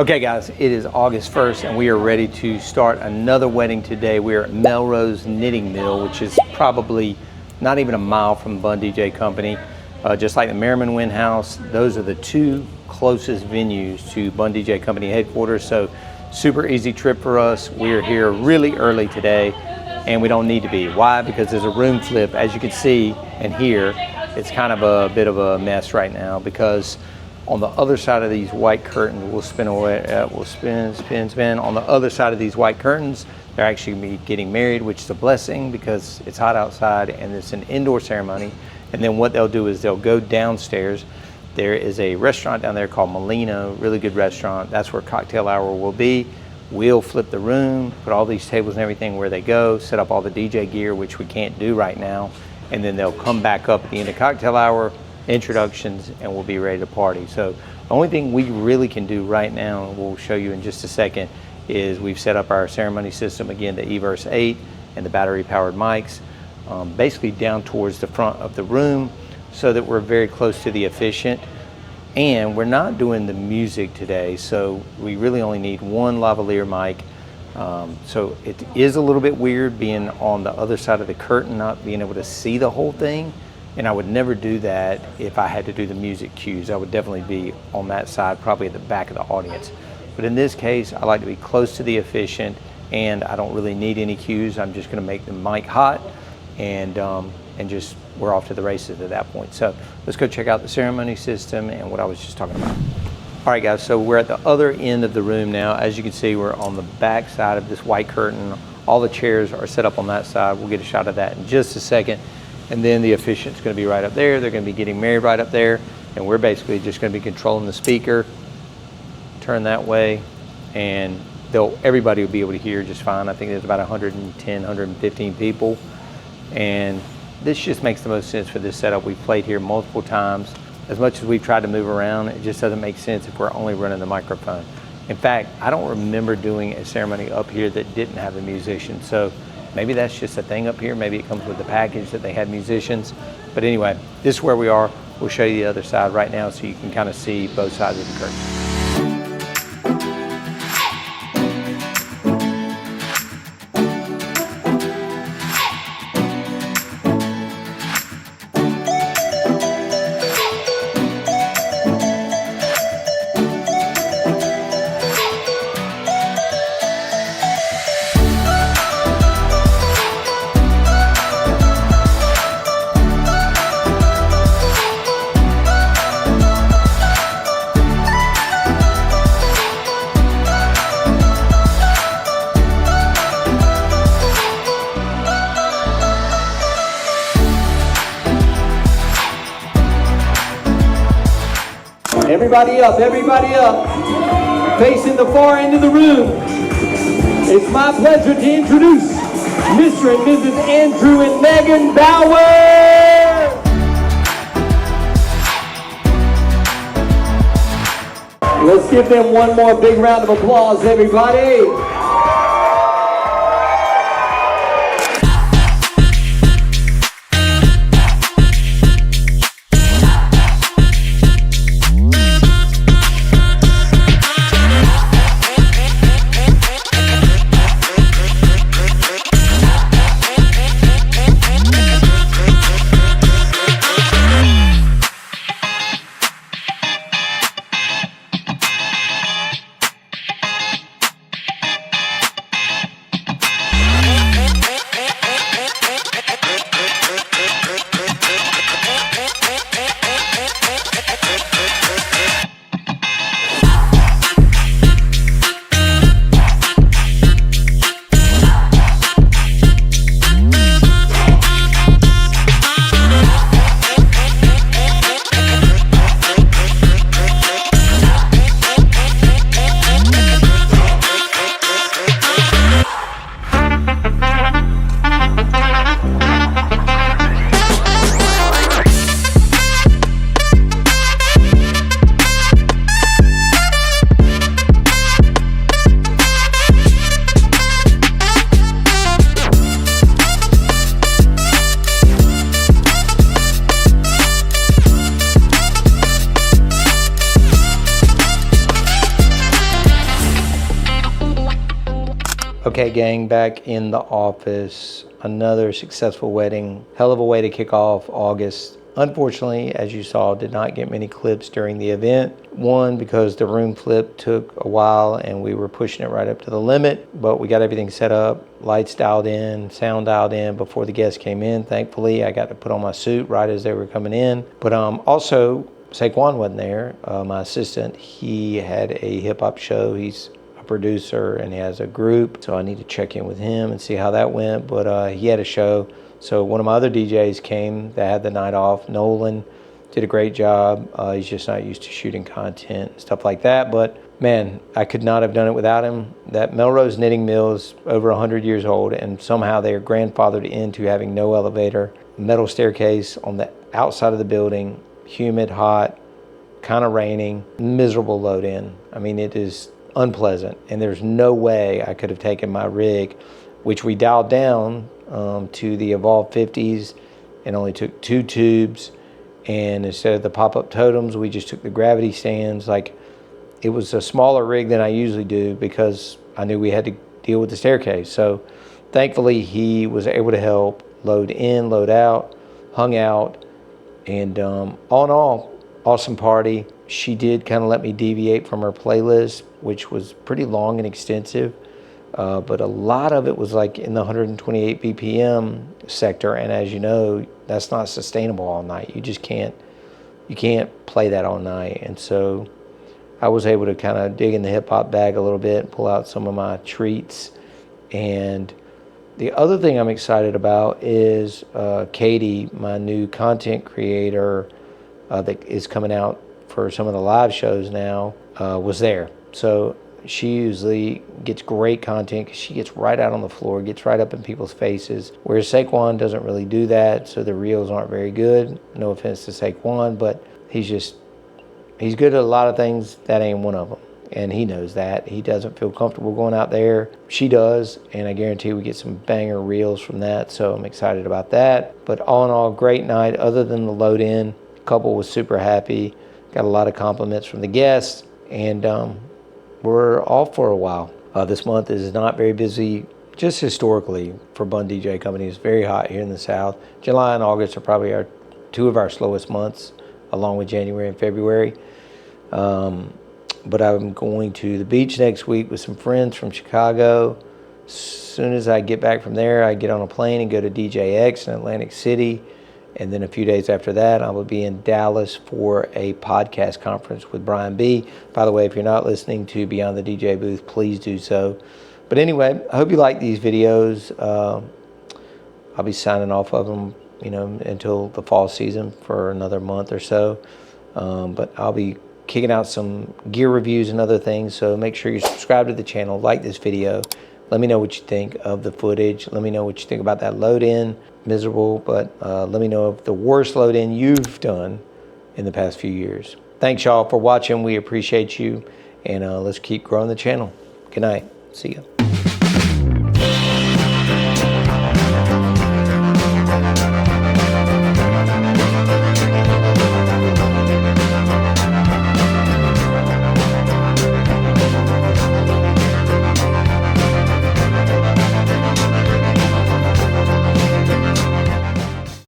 Okay guys, it is August 1st and we are ready to start another wedding today. We are at Melrose Knitting Mill, which is probably not even a mile from Bunn DJCompany. Just like the Merriman Wynn House, those are the two closest venues to Bunn DJCompany headquarters. So super easy trip for us. We are here really early today and we don't need to be. Why? Because there's a room flip. As you can see and hear, it's kind of a bit of a mess right now because on the other side of these white curtains, we'll spin on the other side of these white curtains, they're actually going to be getting married, which is a blessing because it's hot outside and it's an indoor ceremony. And then what they'll do is they'll go downstairs. There is a restaurant down there called Molino, really good restaurant. That's where cocktail hour will be. We'll flip the room, put all these tables and everything where they go, set up all the DJ gear, which we can't do right now. And then they'll come back up at the end of cocktail hour, introductions, and we'll be ready to party. So the only thing we really can do right now, and we'll show you in just a second, is we've set up our ceremony system again, the eVerse 8 and the battery powered mics, basically down towards the front of the room so that we're very close to the officiant. And we're not doing the music today, so we really only need one lavalier mic. So it is a little bit weird being on the other side of the curtain, not being able to see the whole thing. And I would never do that if I had to do the music cues. I would definitely be on that side, probably at the back of the audience. But in this case, I like to be close to the officiant and I don't really need any cues. I'm just gonna make the mic hot and just, we're off to the races at that point. So let's go check out the ceremony system and what I was just talking about. All right guys, so we're at the other end of the room now. As you can see, we're on the back side of this white curtain. All the chairs are set up on that side. We'll get a shot of that in just a second. And then the officiant's going to be right up there. They're going to be getting married right up there. And we're basically just going to be controlling the speaker. Turn that way. And everybody will be able to hear just fine. I think there's about 110, 115 people. And this just makes the most sense for this setup. We've played here multiple times. As much as we've tried to move around, it just doesn't make sense if we're only running the microphone. In fact, I don't remember doing a ceremony up here that didn't have a musician. So maybe that's just a thing up here. Maybe it comes with the package that they had musicians. But anyway, this is where we are. We'll show you the other side right now so you can kind of see both sides of the curtain. Everybody up, facing the far end of the room. It's my pleasure to introduce Mr. and Mrs. Andrew and Megan Bauer. Let's give them one more big round of applause, everybody. Okay, gang, back in the office. Another successful wedding. Hell of a way to kick off August. Unfortunately, as you saw, did not get many clips during the event. One, because the room flip took a while and we were pushing it right up to the limit, but we got everything set up, lights dialed in, sound dialed in before the guests came in. Thankfully, I got to put on my suit right as they were coming in. But also, Saquon wasn't there, my assistant. He had a hip hop show. He's producer and he has a group, so I need to check in with him and see how that went. But he had a show, so one of my other DJs came that had the night off. Nolan did a great job. He's just not used to shooting content and stuff like that, but man, I could not have done it without him. That Melrose Knitting Mill is over 100 years old, and somehow they are grandfathered into having no elevator, metal staircase on the outside of the building, humid, hot, kind of raining, miserable load in. I mean, it is unpleasant, and there's no way I could have taken my rig, which we dialed down to the Evolve 50s and only took 2 tubes, and instead of the pop-up totems we just took the gravity stands. Like, it was a smaller rig than I usually do because I knew we had to deal with the staircase. So thankfully he was able to help load in, load out, hung out, and all in all, awesome party. She did kind of let me deviate from her playlist, which was pretty long and extensive, but a lot of it was like in the 128 BPM sector, and as you know, that's not sustainable all night. You just can't play that all night. And so I was able to kind of dig in the hip-hop bag a little bit and pull out some of my treats. And the other thing I'm excited about is Katie, my new content creator that is coming out for some of the live shows now, was there. So she usually gets great content because she gets right out on the floor, gets right up in people's faces, whereas Saquon doesn't really do that, so the reels aren't very good. No offense to Saquon, but he's good at a lot of things. That ain't one of them, and he knows that. He doesn't feel comfortable going out there. She does, and I guarantee we get some banger reels from that, so I'm excited about that. But all in all, great night. Other than the load in, the couple was super happy. Got a lot of compliments from the guests, and we're off for a while. This month is not very busy, just historically for Bunn DJCompany. It's very hot here in the South. July and August are probably two of our slowest months, along with January and February. But I'm going to the beach next week with some friends from Chicago. As soon as I get back from there, I get on a plane and go to DJX in Atlantic City. And then a few days after that, I will be in Dallas for a podcast conference with Brian B. By the way, if you're not listening to Beyond the DJ Booth, please do so. But anyway, I hope you like these videos. I'll be signing off of them, until the fall season for another month or so. But I'll be kicking out some gear reviews and other things. So make sure you subscribe to the channel, like this video. Let me know what you think of the footage. Let me know what you think about that load in. Miserable, but let me know of the worst load in you've done in the past few years. Thanks y'all for watching. We appreciate you, and let's keep growing the channel. Good night. See ya.